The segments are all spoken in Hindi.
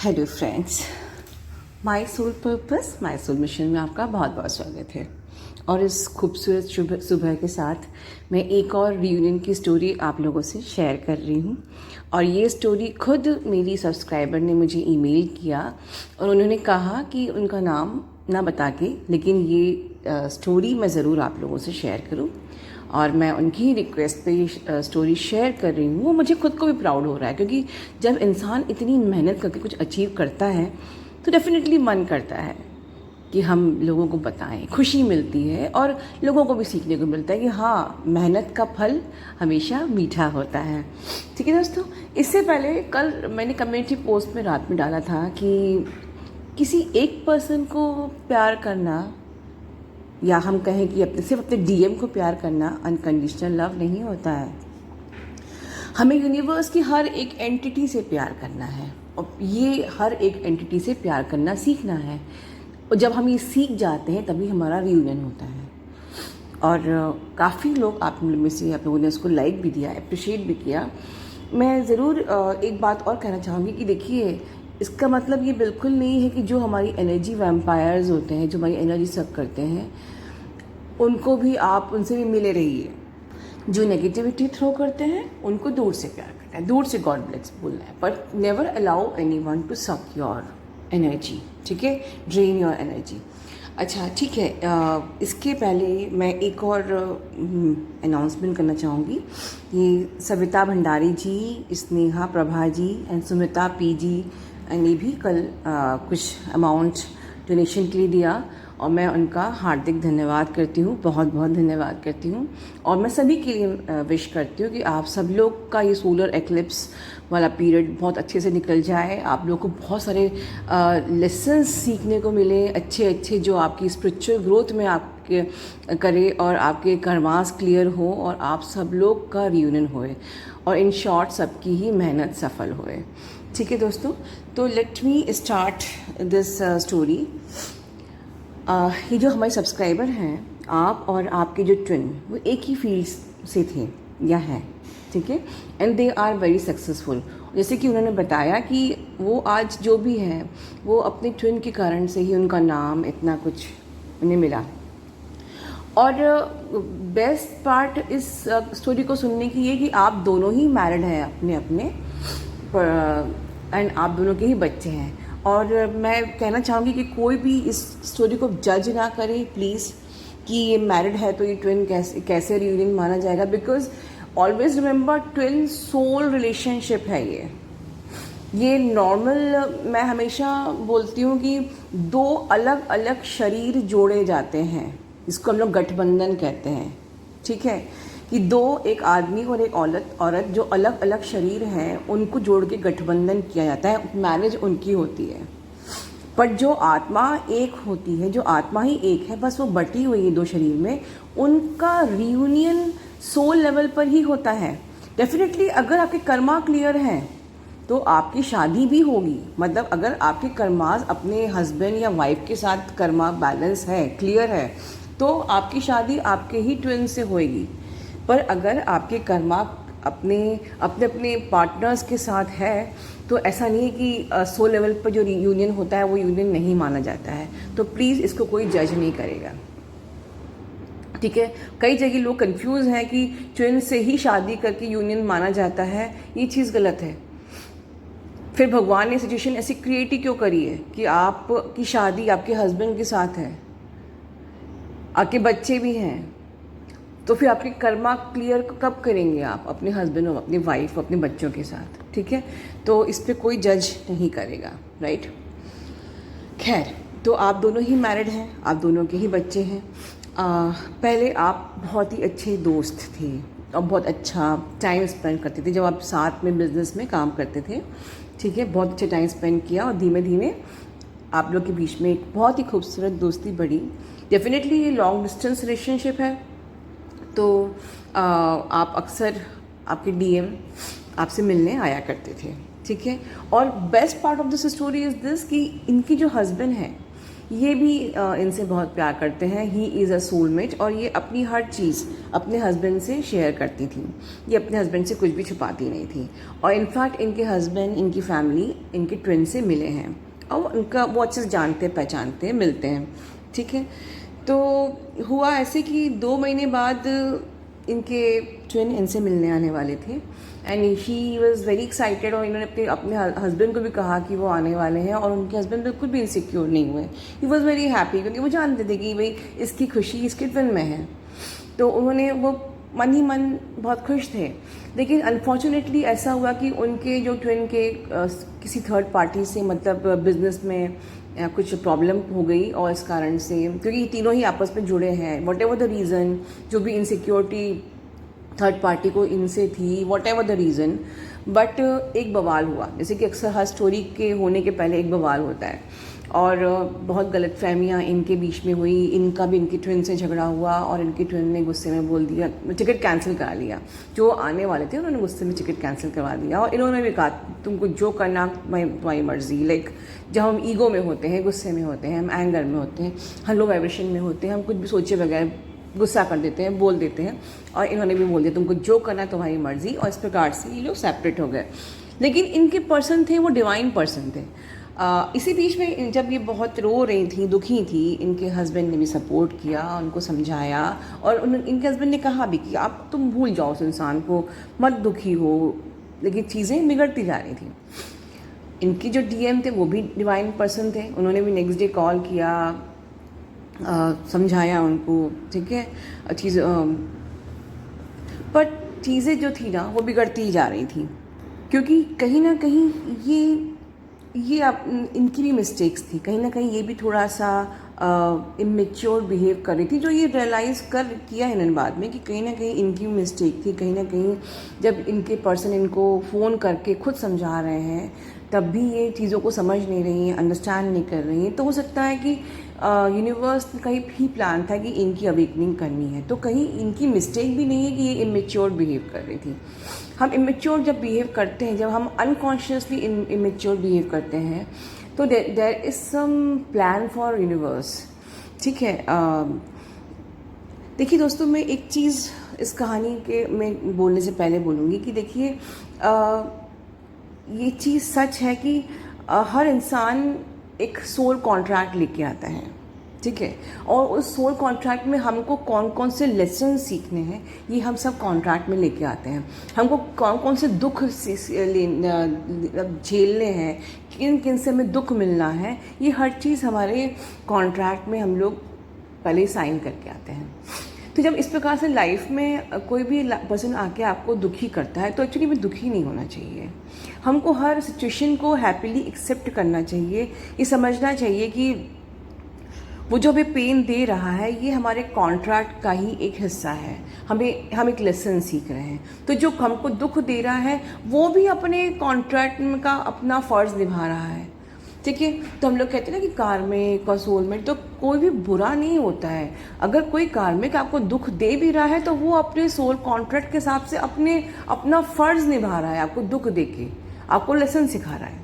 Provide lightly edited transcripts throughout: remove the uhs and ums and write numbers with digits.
Hello friends, my soul purpose my soul mission में आपका बहुत बहुत स्वागत है। और इस खूबसूरत सुबह के साथ मैं एक और रियूनियन की स्टोरी आप लोगों से शेयर कर रही हूँ। और ये स्टोरी खुद मेरी सब्सक्राइबर ने मुझे ईमेल किया और उन्होंने कहा कि उनका नाम ना बता के, लेकिन ये स्टोरी मैं ज़रूर आप लोगों से शेयर करूँ। और मैं उनकी रिक्वेस्ट पे ये स्टोरी शेयर कर रही हूँ। वो मुझे खुद को भी प्राउड हो रहा है, क्योंकि जब इंसान इतनी मेहनत करके कुछ अचीव करता है तो डेफिनेटली मन करता है कि हम लोगों को बताएं, खुशी मिलती है और लोगों को भी सीखने को मिलता है कि हाँ, मेहनत का फल हमेशा मीठा होता है। ठीक है दोस्तों, इससे पहले कल मैंने कम्युनिटी पोस्ट में रात में डाला था कि किसी एक पर्सन को प्यार करना, या हम कहें कि सिर्फ अपने डीएम को प्यार करना अनकंडीशनल लव नहीं होता है। हमें यूनिवर्स की हर एक एंटिटी से प्यार करना है और ये हर एक एंटिटी से प्यार करना सीखना है। और जब हम ये सीख जाते हैं तभी हमारा रियूनियन होता है। और काफ़ी लोग आप में से आप लोगों ने उसको लाइक भी दिया, अप्रिशिएट भी किया। मैं ज़रूर एक बात और कहना चाहूँगी कि देखिए, इसका मतलब ये बिल्कुल नहीं है कि जो हमारी एनर्जी वैम्पायर्स होते हैं, जो हमारी एनर्जी सक करते हैं, उनको भी आप उनसे भी मिले रहिए। जो नेगेटिविटी थ्रो करते हैं उनको दूर से प्यार करना है, दूर से गॉड ब्लेस बोलना है, but never allow anyone to suck your energy. ठीक है, ड्रेन योर एनर्जी। अच्छा ठीक है, इसके पहले मैं एक और अनाउंसमेंट करना चाहूँगी। ये सविता भंडारी जी, Sneha Prabha ji and Sumita P G ने भी कल कुछ अमाउंट डोनेशन के लिए दिया और मैं उनका हार्दिक धन्यवाद करती हूँ, बहुत बहुत धन्यवाद करती हूँ। और मैं सभी के लिए विश करती हूँ कि आप सब लोग का ये सोलर एक्लिप्स वाला पीरियड बहुत अच्छे से निकल जाए। आप लोग को बहुत सारे लेसन्स सीखने को मिले, अच्छे अच्छे, जो आपकी स्पिरिचुअल ग्रोथ में आपके करे और आपके कर्मास क्लियर हो और आप सब लोग का रियूनियन होए और इन शॉर्ट सबकी ही मेहनत सफल होए। ठीक है दोस्तों, तो let me start this story. ये जो हमारे सब्सक्राइबर हैं, आप और आपके जो ट्विन, वो एक ही फील्ड से थे या हैं। ठीक है, and they are very successful. जैसे कि उन्होंने बताया कि वो आज जो भी हैं वो अपने ट्विन के कारण से ही उनका नाम इतना कुछ उन्हें मिला। और बेस्ट पार्ट इस स्टोरी को सुनने की ये कि आप दोनों ही मैरिड हैं अपने अपने, एंड आप दोनों के ही बच्चे हैं। और मैं कहना चाहूँगी कि कोई भी इस स्टोरी को जज ना करे प्लीज़, कि ये मैरिड है तो ये ट्विन कैसे रियूनियन माना जाएगा। Because always remember, twin soul relationship है ये नॉर्मल। मैं हमेशा बोलती हूँ कि दो अलग अलग शरीर जोड़े जाते हैं, इसको हम लोग गठबंधन कहते हैं। ठीक है, कि दो, एक आदमी और एक औरत जो अलग अलग शरीर हैं, उनको जोड़ के गठबंधन किया जाता है, मैरिज उनकी होती है। पर जो आत्मा एक होती है, जो आत्मा ही एक है, बस वो बटी हुई है दो शरीर में, उनका रियूनियन सोल लेवल पर ही होता है। डेफिनेटली अगर आपके कर्मा क्लियर हैं तो आपकी शादी भी होगी। मतलब अगर आपके कर्मास अपने हस्बैंड या वाइफ के साथ कर्मा बैलेंस है, क्लियर है, तो आपकी शादी आपके ही ट्विन से होएगी। पर अगर आपके कर्मा अपने अपने अपने पार्टनर्स के साथ है तो ऐसा नहीं है कि सोल लेवल पर जो यूनियन होता है वो यूनियन नहीं माना जाता है। तो प्लीज़ इसको कोई जज नहीं करेगा। ठीक है, कई जगह लोग कंफ्यूज हैं कि ट्विन से ही शादी करके यूनियन माना जाता है, ये चीज़ गलत है। फिर भगवान ने सिचुएशन ऐसी क्रिएट ही क्यों करी है कि आपकी शादी आपके हस्बैंड के साथ है, आपके बच्चे भी हैं, तो फिर आपके कर्मा क्लियर कब करेंगे आप अपने हस्बैंड और अपनी वाइफ और अपने बच्चों के साथ। ठीक है, तो इस पर कोई जज नहीं करेगा, राइट। खैर, तो आप दोनों ही मैरिड हैं, आप दोनों के ही बच्चे हैं। पहले आप बहुत ही अच्छे दोस्त थे और बहुत अच्छा टाइम स्पेंड करते थे जब आप साथ में बिजनेस में काम करते थे। ठीक है, बहुत अच्छा टाइम स्पेंड किया और धीमे धीमे आप लोग के बीच में एक बहुत ही खूबसूरत दोस्ती बढ़ी। डेफिनेटली ये लॉन्ग डिस्टेंस रिलेशनशिप है, तो आप अक्सर आपके डीएम आपसे मिलने आया करते थे। ठीक है, और best part of this story is this कि इनकी जो हस्बैंड है ये भी इनसे बहुत प्यार करते हैं। ही इज़ अ सोलमेट, और ये अपनी हर चीज़ अपने हस्बैंड से शेयर करती थी। ये अपने हस्बैंड से कुछ भी छुपाती नहीं थी। और इनफैक्ट इनके हस्बैंड, इनकी फैमिली इनके ट्विन से मिले हैं और उनका वो अच्छे से जानते पहचानते हैं, मिलते हैं। ठीक है, तो हुआ ऐसे कि 2 महीने बाद इनके ट्विन इनसे मिलने आने वाले थे and he was very excited. और इन्होंने अपने हस्बैंड को भी कहा कि वो आने वाले हैं, और उनके हस्बैंड बिल्कुल भी इनसिक्योर नहीं हुए। ही वॉज़ वेरी हैप्पी, क्योंकि वो जानते थे कि भाई इसकी खुशी इसके ट्विन में है। तो उन्होंने वो मन ही मन बहुत खुश थे। लेकिन अनफॉर्चुनेटली ऐसा हुआ कि उनके जो ट्विन के किसी थर्ड पार्टी से, मतलब बिजनेस में कुछ प्रॉब्लम हो गई, और इस कारण से, क्योंकि तीनों ही आपस में जुड़े हैं, वॉट एवर द रीज़न, जो भी इनसिक्योरिटी थर्ड पार्टी को इनसे थी, what ever the reason, but एक बवाल हुआ। जैसे कि अक्सर हर स्टोरी के होने के पहले एक बवाल होता है, और बहुत गलतफहमियां इनके बीच में हुई। इनका भी इनकी ट्विन से झगड़ा हुआ, और इनकी ट्विन ने गुस्से में बोल दिया, टिकट कैंसिल करा लिया। जो आने वाले थे उन्होंने गुस्से में टिकट कैंसिल करवा दिया, और इन्होंने भी कहा तुमको जो करना तुम्हारी मर्जी। लाइक जब हम ईगो में होते हैं, गुस्से में होते हैं, हम एंगर में होते हैं, हम लो वाइब्रेशन में होते हैं, हम कुछ भी सोचे बगैर गुस्सा कर देते हैं, बोल देते हैं। और इन्होंने भी बोल दिया तुमको जो करना है तुम्हारी मर्जी, और इस प्रकार से ये लोग सेपरेट हो गए। लेकिन इनके पर्सन थे वो डिवाइन पर्सन थे। इसी बीच में जब ये बहुत रो रही थी, दुखी थी, इनके हस्बैंड ने भी सपोर्ट किया, उनको समझाया, और इनके हस्बैंड ने कहा भी कि आप तुम भूल जाओ उस इंसान को, मत दुखी हो। लेकिन चीज़ें बिगड़ती जा रही थी। इनकी जो डीएम थे वो भी डिवाइन पर्सन थे, उन्होंने भी नेक्स्ट डे कॉल किया, समझाया उनको। ठीक है, पर चीज़ें जो थी ना वो बिगड़ती ही जा रही थी, क्योंकि कहीं ना कहीं ये इनकी भी मिस्टेक्स थी। कहीं ना कहीं ये भी थोड़ा सा इमेच्योर बिहेव कर रही थी, जो ये रियलाइज़ किया इन्होंने बाद में कि कहीं ना कहीं इनकी भी मिस्टेक थी। कहीं ना कहीं जब इनके पर्सन इनको फ़ोन करके खुद समझा रहे हैं, तब भी ये चीज़ों को समझ नहीं रही हैं, अंडरस्टैंड नहीं कर रही हैं। तो हो सकता है कि यूनिवर्स का ही प्लान था कि इनकी अवेकनिंग करनी है। तो कहीं इनकी मिस्टेक भी नहीं है कि ये इमेच्योर बिहेव कर रही थी। हम इमेच्योर जब बिहेव करते हैं, जब हम अनकॉन्शियसली इमेच्योर बिहेव करते हैं, तो there is some plan for universe. ठीक है, देखिए दोस्तों, मैं एक चीज़ इस कहानी के में बोलने से पहले बोलूँगी कि देखिए, ये चीज़ सच है कि हर इंसान एक सोल कॉन्ट्रैक्ट लेके आता है। ठीक है, और उस सोल कॉन्ट्रैक्ट में हमको कौन कौन से लेसन सीखने हैं, ये हम सब कॉन्ट्रैक्ट में लेके आते हैं। हमको कौन कौन से दुख झेलने हैं, किन किन से हमें दुख मिलना है, ये हर चीज़ हमारे कॉन्ट्रैक्ट में हम लोग पहले ही साइन करके आते हैं। तो जब इस प्रकार से लाइफ में कोई भी पर्सन आके आपको दुखी करता है, तो एक्चुअली में दुखी नहीं होना चाहिए। हमको हर सिचुएशन को हैप्पीली एक्सेप्ट करना चाहिए। ये समझना चाहिए कि वो जो हमें पेन दे रहा है, ये हमारे कॉन्ट्रैक्ट का ही एक हिस्सा है। हम एक लेसन सीख रहे हैं। तो जो हमको दुख दे रहा है, वो भी अपने कॉन्ट्रैक्ट का अपना फ़र्ज़ निभा रहा है। ठीक है, तो हम लोग कहते हैं ना कि कार्मिक और सोलमेट, तो कोई भी बुरा नहीं होता है। अगर कोई कार्मिक आपको दुख दे भी रहा है, तो वो अपने सोल कॉन्ट्रैक्ट के हिसाब से अपना फ़र्ज़ निभा रहा है, आपको दुख दे के आपको लेसन सिखा रहा है,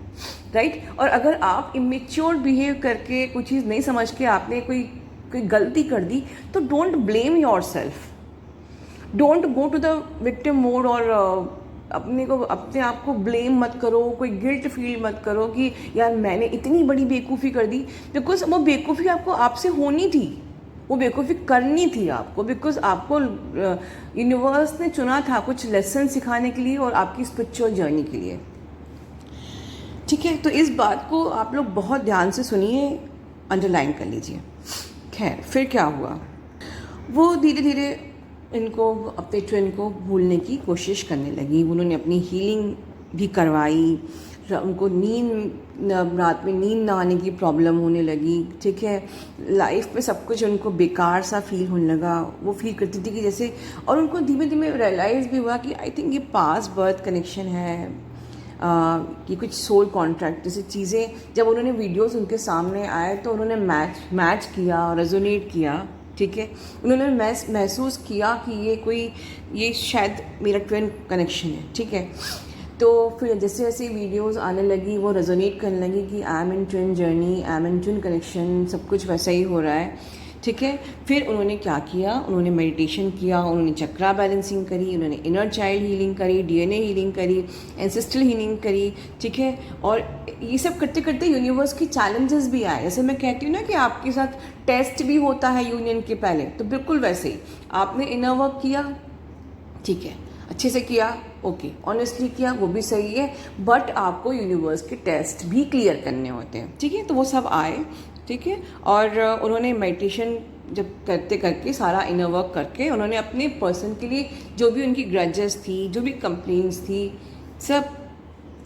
राइट। और अगर आप इमेच्योर बिहेव करके कोई चीज़ नहीं समझ के आपने कोई गलती कर दी, तो don't blame yourself, don't go to the victim mode, और अपने आप को ब्लेम मत करो, कोई गिल्ट फील मत करो कि यार मैंने इतनी बड़ी बेवकूफ़ी कर दी। बिकॉज वो बेवकूफ़ी आपको आपसे होनी थी, वो बेवकूफ़ी करनी थी आपको, बिकॉज आपको यूनिवर्स ने चुना था कुछ लेसन सिखाने के लिए और आपकी स्पिरिचुअल जर्नी के लिए। ठीक है, तो इस बात को आप लोग बहुत ध्यान से सुनिए, अंडरलाइन कर लीजिए। खैर, फिर क्या हुआ, वो धीरे धीरे इनको अपने ट्विन को भूलने की कोशिश करने लगी। उन्होंने अपनी हीलिंग भी करवाई, उनको रात में नींद ना आने की प्रॉब्लम होने लगी। ठीक है, लाइफ में सब कुछ उनको बेकार सा फील होने लगा। वो फील करती थी कि जैसे, और उनको धीमे धीमे रियलाइज़ भी हुआ कि आई थिंक ये पास्ट बर्थ कनेक्शन है, कि कुछ सोल कॉन्ट्रैक्ट जैसी चीज़ें। जब उन्होंने वीडियोस उनके सामने आए, तो उन्होंने मैच किया, रेजोनेट किया। ठीक है, उन्होंने महसूस किया कि ये शायद मेरा ट्विन कनेक्शन है। ठीक है, तो फिर जैसे जैसे वीडियोस आने लगी वो रेजोनेट करने लगी कि आई am in twin journey, I am in twin connection, सब कुछ वैसा ही हो रहा है, ठीक है। फिर उन्होंने क्या किया, उन्होंने मेडिटेशन किया, उन्होंने चक्रा बैलेंसिंग करी, उन्होंने इनर चाइल्ड हीलिंग करी, डीएनए हीलिंग करी, एंसेस्ट्रल हीलिंग करी, ठीक है। और ये सब करते करते यूनिवर्स की चैलेंजेस भी आए। जैसे मैं कहती हूँ ना कि आपके साथ टेस्ट भी होता है यूनियन के पहले, तो बिल्कुल वैसे ही आपने इनर वर्क किया, ठीक है, अच्छे से किया, ओके, ऑनेस्टली किया, वो भी सही है, बट आपको यूनिवर्स के टेस्ट भी क्लियर करने होते हैं, ठीक है। तो वो सब आए, ठीक है। और उन्होंने मेडिटेशन जब करते करके सारा इनर वर्क करके उन्होंने अपने पर्सन के लिए जो भी उनकी ग्रजेस थी, जो भी कंप्लेंट्स थी, सब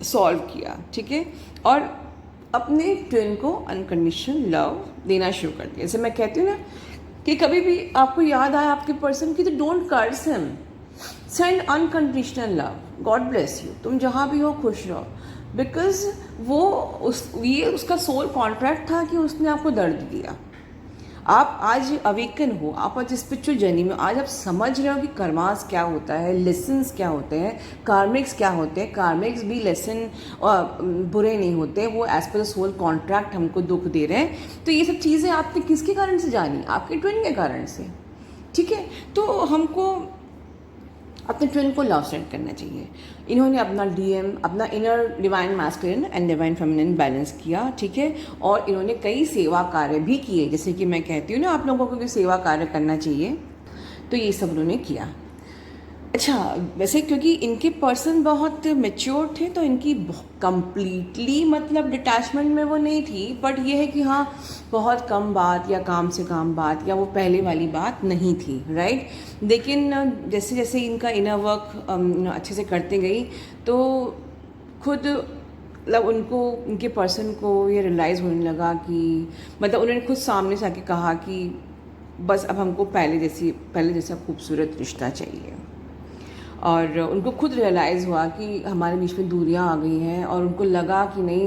सॉल्व किया, ठीक है। और अपने ट्विन को अनकंडीशनल लव देना शुरू कर दिया। जैसे मैं कहती हूँ ना कि कभी भी आपको याद आए आपके पर्सन की, तो don't curse him, send unconditional love, God bless you, तुम जहाँ भी हो खुश रहो, बिकॉज वो ये उसका सोल कॉन्ट्रैक्ट था कि उसने आपको दर्द दिया। आप आज अवेकन हो, आप आज स्पिरिचुअल जर्नी में, आज आप समझ रहे हो कि कर्मास क्या होता है, लेसन्स क्या होते हैं, कार्मिक्स क्या होते हैं। कार्मिक्स भी लेसन बुरे नहीं होते, वो as per the soul contract हमको दुख दे रहे हैं। तो ये सब चीज़ें आपने किसके कारण से जानी, आपके ट्विन के कारण से, ठीक है। तो हमको अपने ट्विन को लव सेंड करना चाहिए। इन्होंने अपना डीएम, अपना inner divine masculine and divine feminine balance किया, ठीक है। और इन्होंने कई सेवा कार्य भी किए, जैसे कि मैं कहती हूँ ना आप लोगों को भी सेवा कार्य करना चाहिए, तो ये सब उन्होंने किया। अच्छा, वैसे क्योंकि इनके पर्सन बहुत मेच्योर थे, तो इनकी कंप्लीटली मतलब डिटैचमेंट में वो नहीं थी, बट ये है कि हाँ बहुत कम बात या काम से काम बात या वो पहले वाली बात नहीं थी, राइट। लेकिन जैसे जैसे इनका इनर वर्क अच्छे से करते गई, तो खुद मतलब उनको, उनके पर्सन को ये रियलाइज़ होने लगा कि मतलब उन्होंने खुद सामने से आके कहा कि बस अब हमको पहले जैसा खूबसूरत रिश्ता चाहिए। और उनको खुद रियलाइज़ हुआ कि हमारे बीच में दूरियां आ गई हैं, और उनको लगा कि नहीं,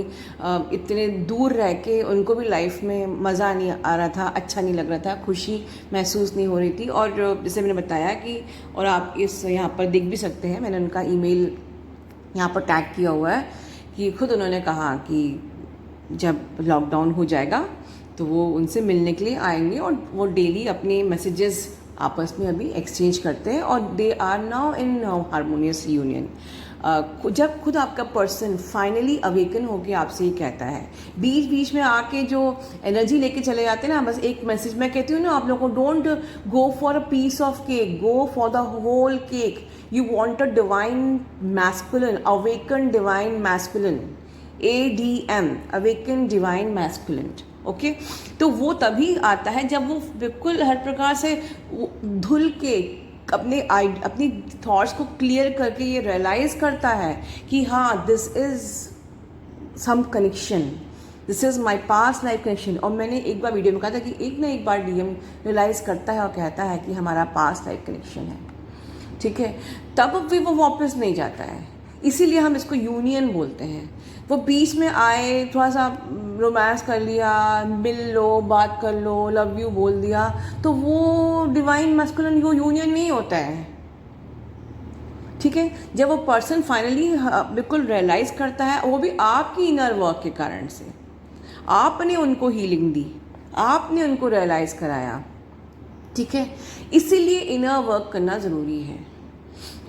इतने दूर रह के उनको भी लाइफ में मज़ा नहीं आ रहा था, अच्छा नहीं लग रहा था, खुशी महसूस नहीं हो रही थी। और जैसे मैंने बताया कि, और आप इस यहाँ पर देख भी सकते हैं, मैंने उनका ईमेल यहाँ पर टैग किया हुआ है कि खुद उन्होंने कहा कि जब लॉकडाउन हो जाएगा तो वो उनसे मिलने के लिए आएंगे, और वो डेली अपने मैसेजेस आपस में अभी एक्सचेंज करते हैं, और they are now in harmonious union. जब खुद आपका पर्सन फाइनली अवेकन होकर आपसे ही कहता है, बीच बीच में आके जो एनर्जी लेके चले जाते हैं ना, बस एक मैसेज मैं कहती हूँ ना आप लोगों को, don't go for a piece of cake, go for the whole cake. You want a divine masculine, awaken divine masculine, ADM, awaken divine masculine, okay. तो वो तभी आता है जब वो बिल्कुल हर प्रकार से धुल के अपनी थॉट्स को क्लियर करके ये रियलाइज करता है कि हाँ, this is some connection, this is my past life connection. और मैंने एक बार वीडियो में कहा था कि एक ना एक बार डीएम रियलाइज करता है और कहता है कि हमारा पास्ट लाइफ कनेक्शन है, ठीक है, तब भी वो वापस नहीं जाता है। इसीलिए हम इसको यूनियन बोलते हैं। वो बीच में आए, थोड़ा सा रोमांस कर लिया, मिल लो, बात कर लो, लव यू बोल दिया, तो वो डिवाइन मैस्कुलिन वो यूनियन नहीं होता है, ठीक है। जब वो पर्सन फाइनली बिल्कुल रियलाइज करता है, वो भी आपकी इनर वर्क के कारण से, आपने उनको हीलिंग दी, आपने उनको रियलाइज कराया, ठीक है। इसीलिए इनर वर्क करना ज़रूरी है।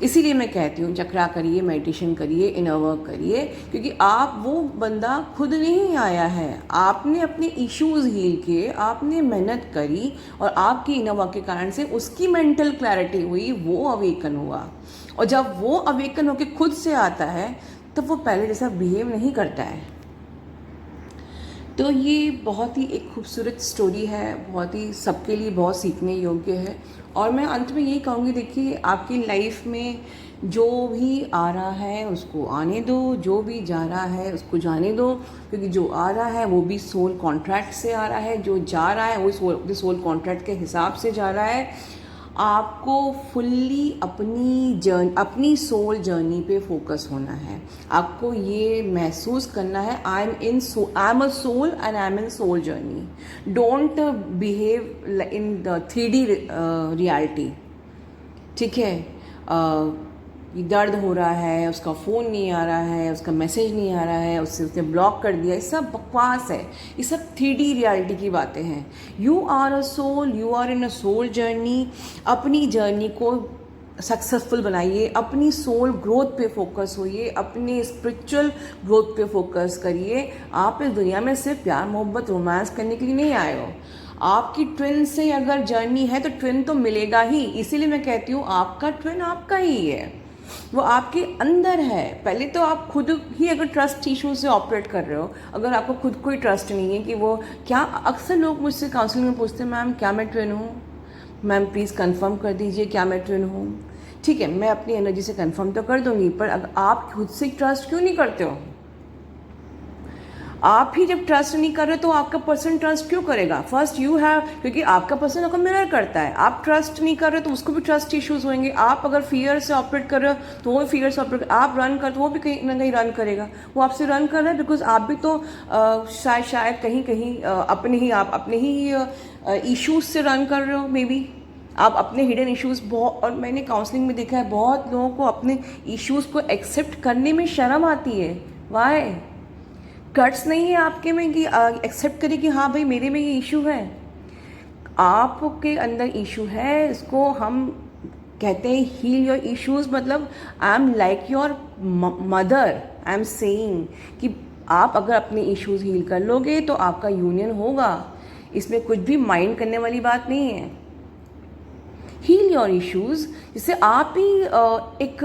इसीलिए मैं कहती हूँ चक्रा करिए, मेडिटेशन करिए, इनर वर्क करिए, क्योंकि आप वो बंदा खुद नहीं आया है, आपने अपने इश्यूज हील किए, आपने मेहनत करी, और आपकी इनर वर्क के कारण से उसकी मेंटल क्लैरिटी हुई, वो अवेकन हुआ। और जब वो अवेकन होकर खुद से आता है, तब वो पहले जैसा बिहेव नहीं करता है। तो ये बहुत ही एक खूबसूरत स्टोरी है, बहुत ही सबके लिए बहुत सीखने योग्य है। और मैं अंत में यही कहूँगी, देखिए आपकी लाइफ में जो भी आ रहा है उसको आने दो, जो भी जा रहा है उसको जाने दो, क्योंकि जो आ रहा है वो भी सोल कॉन्ट्रैक्ट से आ रहा है, जो जा रहा है वो सोल कॉन्ट्रैक्ट के हिसाब से जा रहा है। आपको फुल्ली अपनी सोल जर्नी पे फोकस होना है। आपको ये महसूस करना है, I am a soul and I am in soul journey. Don't behave in the 3D reality, ठीक है। ये दर्द हो रहा है, उसका फ़ोन नहीं आ रहा है, उसका मैसेज नहीं आ रहा है, उसने ब्लॉक कर दिया, ये सब बकवास है, ये सब 3D रियलिटी की बातें हैं। You are a soul, you are in a soul journey. अपनी जर्नी को सक्सेसफुल बनाइए, अपनी सोल ग्रोथ पे फोकस होइए, अपने स्पिरिचुअल ग्रोथ पे फोकस करिए। आप इस दुनिया में सिर्फ प्यार मोहब्बत रोमांस करने के लिए नहीं आए हो। आपकी ट्विन से अगर जर्नी है तो ट्विन तो मिलेगा ही, इसीलिए मैं कहती हूँ आपका ट्विन आपका ही है, वो आपके अंदर है। पहले तो आप खुद ही अगर ट्रस्ट इशू से ऑपरेट कर रहे हो, अगर आपको खुद को ही ट्रस्ट नहीं है कि वो क्या, अक्सर लोग मुझसे काउंसलिंग में पूछते हैं मैम क्या मैं ट्विन हूँ, मैम प्लीज़ कंफर्म कर दीजिए क्या मैं ट्विन हूँ। ठीक है, मैं अपनी एनर्जी से कंफर्म तो कर दूंगी, पर अगर आप खुद से ट्रस्ट क्यों नहीं करते हो? आप ही जब ट्रस्ट नहीं कर रहे तो आपका पर्सन ट्रस्ट क्यों करेगा? फर्स्ट यू हैव, क्योंकि आपका पर्सन आपको मिरर करता है। आप ट्रस्ट नहीं कर रहे तो उसको भी ट्रस्ट इश्यूज होंगे। आप अगर फियर से ऑपरेट कर रहे हो तो वो भी फियर से ऑपरेट, आप रन कर तो वो भी कहीं ना कहीं रन करेगा। वो आपसे रन कर रहा है बिकॉज आप भी तो शायद कहीं कहीं अपने ही इश्यूज से रन कर रहे हो। मे बी आप अपने हिडन इश्यूज बहुत, और मैंने काउंसलिंग में देखा है बहुत लोगों को अपने इश्यूज को एक्सेप्ट करने में शर्म आती है। वाई? गट्स नहीं है आपके में कि एक्सेप्ट करें कि हाँ भाई मेरे में ये इशू है। आपके अंदर इशू है, इसको हम कहते हैं हील योर इश्यूज। मतलब I am like your mother, I am saying कि आप अगर अपने इश्यूज हील कर लोगे तो आपका यूनियन होगा। इसमें कुछ भी माइंड करने वाली बात नहीं है। हील योर इश्यूज, जिससे आप ही एक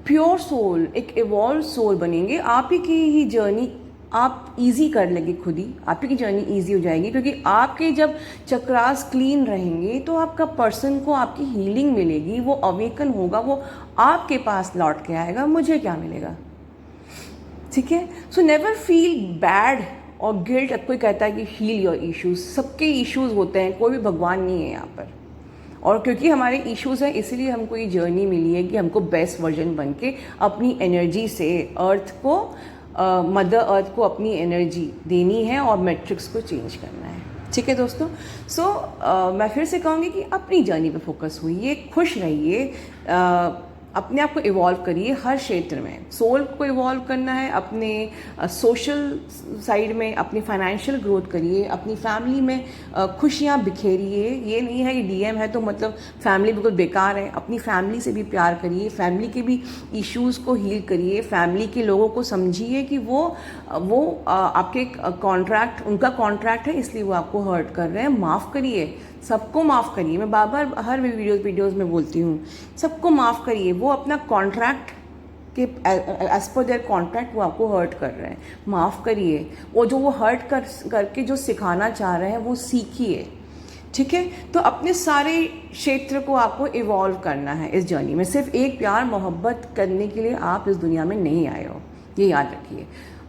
प्योर सोल, एक इवॉल्व सोल बनेंगे। आप ही की ही जर्नी आप इजी कर लेंगे, खुद ही आपकी जर्नी इजी हो जाएगी, क्योंकि आपके जब चक्रास क्लीन रहेंगे तो आपका पर्सन को आपकी हीलिंग मिलेगी, वो अवेकन होगा, वो आपके पास लौट के आएगा। मुझे क्या मिलेगा? ठीक है, सो नेवर फील बैड और गिल्ट। अब कोई कहता है कि हील योर इश्यूज, सबके इश्यूज होते हैं, कोई भी भगवान नहीं है यहाँ पर। और क्योंकि हमारे इश्यूज हैं इसलिए हमको ये जर्नी मिली है कि हमको बेस्ट वर्जन बन के अपनी एनर्जी से अर्थ को, मदर अर्थ को अपनी एनर्जी देनी है और मैट्रिक्स को चेंज करना है। ठीक है दोस्तों, सो मैं फिर से कहूँगी कि अपनी जर्नी पे फोकस होइए, खुश रहिए, अपने आप को इवॉल्व करिए हर क्षेत्र में। सोल को इवॉल्व करना है, अपने सोशल साइड में अपनी फाइनेंशियल ग्रोथ करिए, अपनी फैमिली में खुशियाँ बिखेरिए। ये नहीं है कि डीएम है तो मतलब फैमिली बिल्कुल बेकार है। अपनी फैमिली से भी प्यार करिए, फैमिली के भी इश्यूज़ को हील करिए, फैमिली के लोगों को समझिए कि वो आपके कॉन्ट्रैक्ट, उनका कॉन्ट्रैक्ट है इसलिए वो आपको हर्ट कर रहे हैं। माफ़ करिए, सबको माफ़ करिए। मैं बार बार हर वीडियोज़ में बोलती हूँ, सबको माफ़ करिए। वो अपना कॉन्ट्रैक्ट के एज पर देयर कॉन्ट्रैक्ट वो आपको हर्ट कर रहे हैं, माफ़ करिए। वो जो वो हर्ट करके जो सिखाना चाह रहे हैं वो सीखिए। ठीक है, तो अपने सारे क्षेत्र को आपको इवॉल्व करना है इस जर्नी में। सिर्फ एक प्यार मोहब्बत करने के लिए आप इस दुनिया में नहीं आए हो, ये याद रखिए।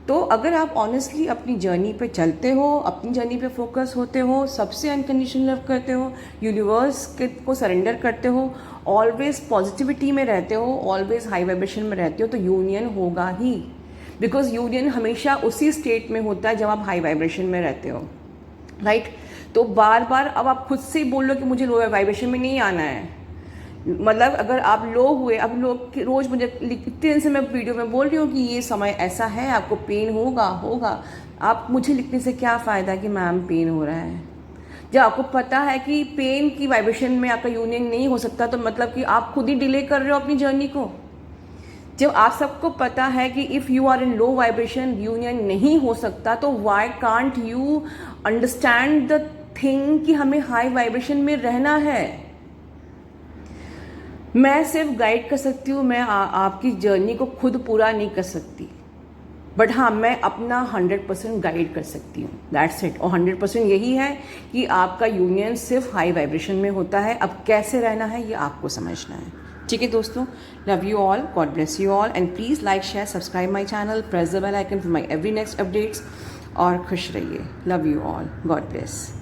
तो अगर आप ऑनेस्टली अपनी जर्नी पे चलते हो, अपनी जर्नी पे फोकस होते हो, सबसे अनकंडीशनल लव करते हो, यूनिवर्स को सरेंडर करते हो, ऑलवेज पॉजिटिविटी में रहते हो, ऑलवेज हाई वाइब्रेशन में रहते हो, तो यूनियन होगा ही। बिकॉज यूनियन हमेशा उसी स्टेट में होता है जब आप हाई वाइब्रेशन में रहते हो, राइट? तो बार बार अब आप खुद से ही बोल लो कि मुझे लो वाइब्रेशन में नहीं आना है। मतलब अगर आप लो हुए, अब लोग रोज़ मुझे इतने दिन से मैं वीडियो में बोल रही हूँ कि ये समय ऐसा है, आपको पेन होगा। आप मुझे लिखने से क्या फ़ायदा कि मैम पेन हो रहा है? जब आपको पता है कि पेन की वाइब्रेशन में आपका यूनियन नहीं हो सकता, तो मतलब कि आप खुद ही डिले कर रहे हो अपनी जर्नी को। जब आप सबको पता है कि if you are in low vibration union नहीं हो सकता, तो why can't you understand the thing कि हमें हाई वाइब्रेशन में रहना है। मैं सिर्फ गाइड कर सकती हूँ, मैं आपकी जर्नी को खुद पूरा नहीं कर सकती, बट हाँ मैं अपना 100% गाइड कर सकती हूँ, दैट्स इट। और 100% यही है कि आपका यूनियन सिर्फ हाई वाइब्रेशन में होता है। अब कैसे रहना है ये आपको समझना है। ठीक है दोस्तों, love you all, God bless you all, and please like share subscribe my channel, press the bell icon for my every next updates, और खुश रहिए। Love you all, God bless.